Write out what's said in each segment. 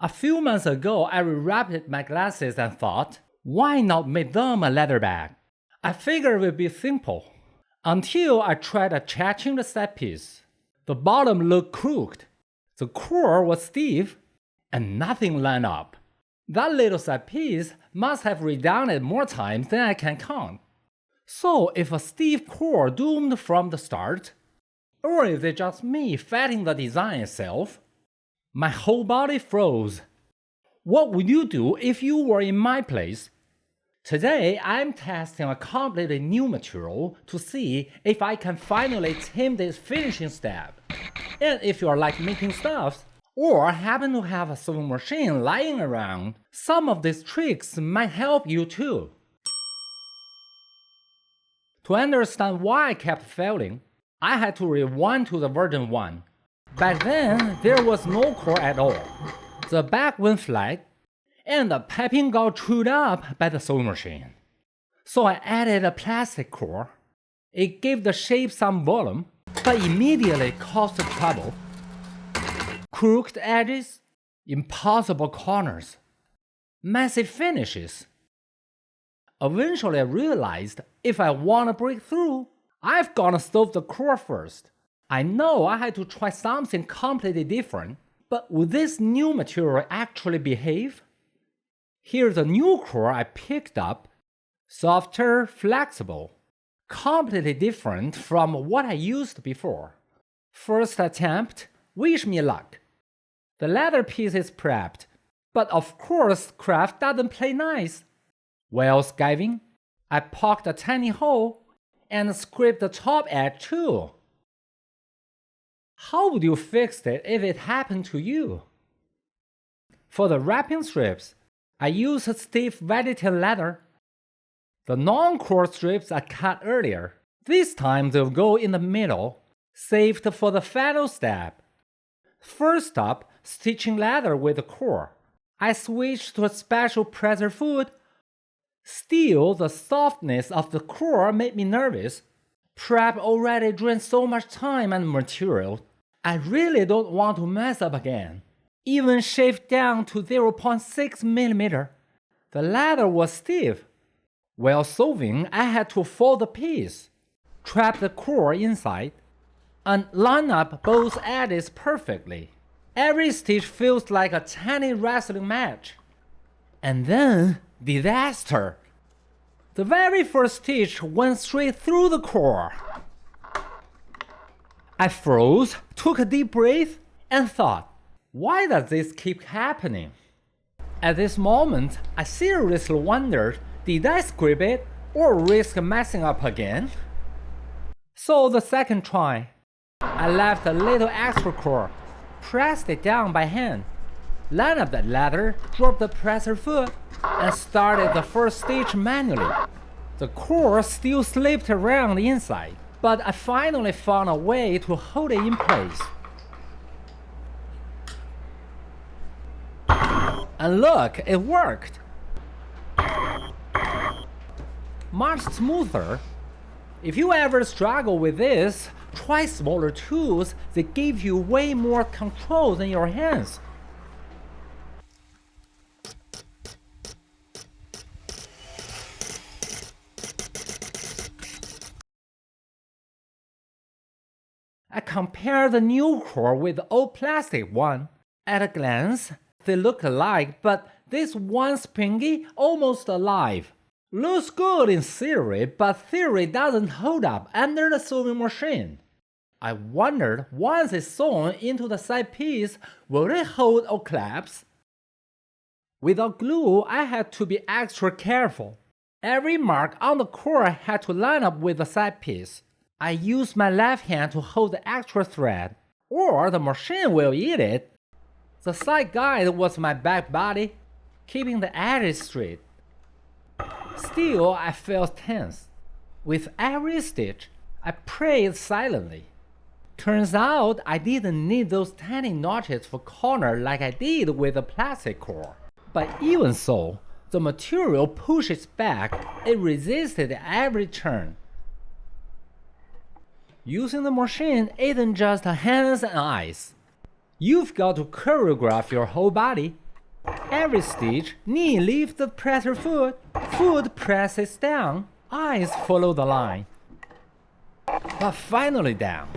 A few months ago, I rewrapped my glasses and thought, why not make them a leather bag? I figured it would be simple. Until I tried attaching the side piece. The bottom looked crooked, the core was stiff, and nothing lined up. That little side piece must have redone more times than I can count. So if a stiff core doomed from the start, or is it just me fighting the design itself? My whole body froze. What would you do if you were in my place? Today, I'm testing a completely new material to see if I can finally tame this finishing step. And if you're like making stuff, or happen to have a sewing machine lying around, some of these tricks might help you too. To understand why I kept failing, I had to rewind to the version 1. Back then, there was no core at all. The back went flat, and the piping got chewed up by the sewing machine. So I added a plastic core. It gave the shape some volume, but immediately caused trouble. Crooked edges, impossible corners, messy finishes. Eventually I realized if I want to break through, I've got to solve the core first. I know I had to try something completely different, but would this new material actually behave? Here's a new core I picked up, softer, flexible, completely different from what I used before. First attempt, wish me luck. The leather piece is prepped, but of course craft doesn't play nice. While skiving, I poked a tiny hole and scraped the top edge too. How would you fix it if it happened to you? For the wrapping strips, I used stiff Velveteen leather. The non-core strips I cut earlier. This time they'll go in the middle, saved for the final step. First up, stitching leather with the core. I switched to a special presser foot. Still, the softness of the core made me nervous. Prep already drained so much time and material. I really don't want to mess up again. Even shaved down to 0.6mm. The leather was stiff. While sewing, I had to fold the piece, trap the core inside, and line up both edges perfectly. Every stitch feels like a tiny wrestling match. And then, disaster! The very first stitch went straight through the core. I froze, took a deep breath, and thought, why does this keep happening? At this moment, I seriously wondered, did I scrape it or risk messing up again? So the second try, I left a little extra core, pressed it down by hand, lined up the leather, dropped the presser foot, and started the first stitch manually. The core still slipped around the inside, but I finally found a way to hold it in place. And look, it worked! Much smoother. If you ever struggle with this, try smaller tools that give you way more control than your hands. I compared the new core with the old plastic one. At a glance, they look alike, but this one's springy, almost alive. Looks good in theory, but theory doesn't hold up under the sewing machine. I wondered, once it's sewn into the side piece, will it hold or collapse? Without glue, I had to be extra careful. Every mark on the core had to line up with the side piece. I used my left hand to hold the extra thread, or the machine will eat it. The side guide was my back body, keeping the edges straight. Still, I felt tense. With every stitch, I prayed silently. Turns out I didn't need those tiny notches for corner like I did with the plastic core. But even so, the material pushes back, it resisted every turn. Using the machine isn't just hands and eyes. You've got to choreograph your whole body, Every stitch, knee lifts the presser foot, foot presses down, eyes follow the line. But finally down.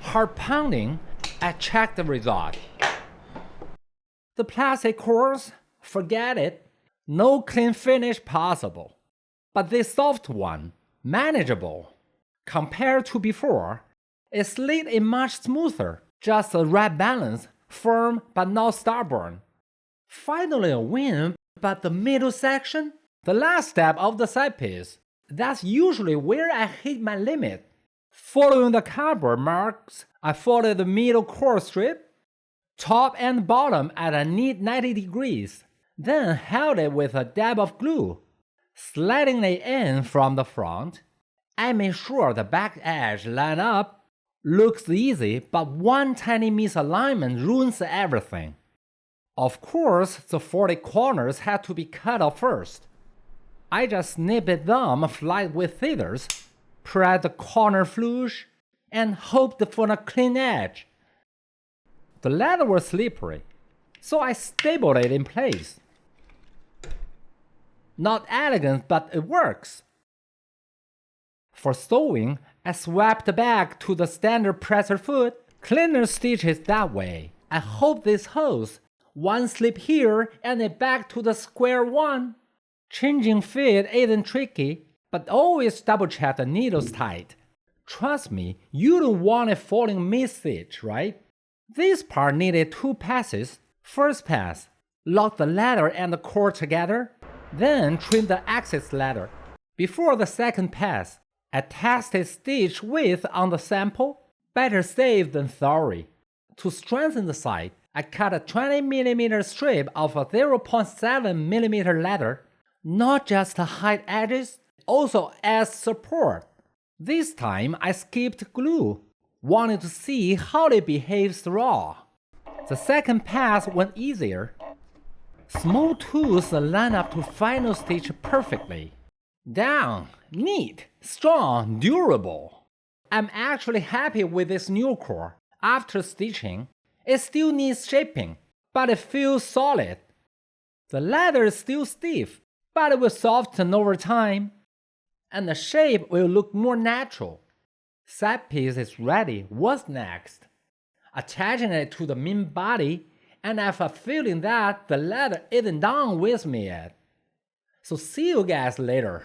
Hard pounding, I check the result. The plastic cores, forget it. No clean finish possible. But this soft one, manageable. Compared to before, it slid in much smoother, just the right balance, firm but not stubborn. Finally a win, but the middle section, the last step of the side piece, that's usually where I hit my limit. Following the cardboard marks, I folded the middle core strip, top and bottom at a neat 90 degrees, then held it with a dab of glue. Sliding it in from the front, I made sure the back edge lined up. Looks easy, but one tiny misalignment ruins everything. Of course, the 40 corners had to be cut off first. I just snipped them flat with scissors, pressed the corner flush, and hoped for a clean edge. The leather was slippery, so I stapled it in place. Not elegant, but it works. For sewing, I swapped back to the standard presser foot, cleaner stitches that way. I hope this holds. One slip here and it back to the square one. Changing fit isn't tricky, but always double check the needles tight. Trust me, you don't want it falling mid-stitch, right? This part needed 2 passes. First pass, lock the leather and the core together, then trim the excess leather. Before the second pass, I tested stitch width on the sample, better safe than sorry. To strengthen the side, I cut a 20mm strip of a 0.7mm leather, not just to hide edges, also as support. This time I skipped glue, wanted to see how it behaves raw. The second pass went easier. Small tools line up to final stitch perfectly. Down, neat, strong, durable. I'm actually happy with this new core. After stitching, it still needs shaping, but it feels solid. The leather is still stiff, but it will soften over time, and the shape will look more natural. Side piece is ready. What's next? Attaching it to the main body, and I have a feeling that the leather isn't done with me yet. So see you guys later.